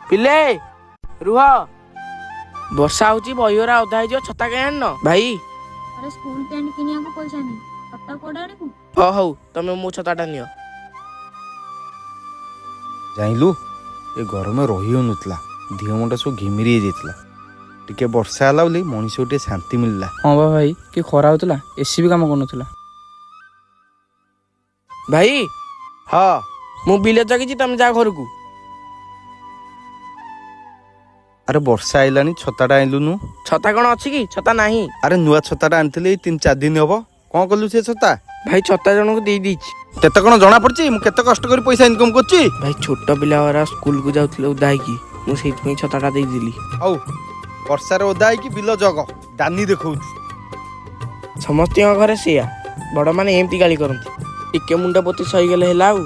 ପିଲେ ରୁହ, ବର୍ଷା ହଉଛି, ବହିରା ଓଦା ହେଇଯିବ, ଛତା କାଇଁ ଆଣିନ ଭାଇ? अरे स्कूल पैंट किनिया पैसा नहीं छता कोड़ा आनिबु ହଉ ତମେ ମୋ ଛତାଟା ନିଅ। ଜାଣିଲୁ ଏ ଗରମ ରହି ହେଉନଥିଲା, ଦେହ ମୁଣ୍ଡ ସବୁ ଘିମିରି ହେଇଯାଇଥିଲା। ଟିକେ ବର୍ଷା ହେଲା ବୋଲି ମଣିଷକୁ ଟିକେ ଶାନ୍ତି ମିଳିଲା। ହଁ ବା ଭାଇ, କି ଖରା ହଉଥିଲା, ଏସି ବି କାମ କରୁନଥିଲା। ଭାଇ ହଁ ମୁଁ ବିଲ ଜଗିଛି, ତମେ ଯା ଘରକୁ। ଆରେ ବର୍ଷା ଆଇଲାଣି, ଛତାଟା ଆଣିଲୁନୁ। ଛତା କଣ ଅଛି କି? ଛତା ନାହିଁ। ଆରେ ନୂଆ ଛତାଟା ଆଣିଥିଲି ଏଇ 3-4 ଦିନ ହବ। କ'ଣ କଲୁ ସେ ଛତା? ଭାଇ ଛତା ଜଣକୁ ଦେଇ ଦେଇଛି। କେତେ କ'ଣ ଜଣା ପଡୁଛି ମୁଁ କେତେ କଷ୍ଟ କରି ପଇସା ଇନକମ୍ କରୁଛି। ଭାଇ ଛୋଟ ପିଲା ଗୁରା ସ୍କୁଲକୁ ଯାଉଥିଲେ ଓଦା ହେଇକି, ମୁଁ ସେଇଥିପାଇଁ ଛତାଟା ଦେଇଦେଲି। ହଉ ବର୍ଷାରେ ଓଦା ହେଇକି ବିଲ ଜଗ, ଦାନି ଦେଖଉଛୁ। ସମସ୍ତଙ୍କ ଘରେ ସେଇଆ, ବଡ଼ମାନେ ଏମିତି ଗାଳି କରନ୍ତି। ଟିକେ ମୁଣ୍ଡ ପୋତି ସହିଗଲେ ହେଲା ଆଉ।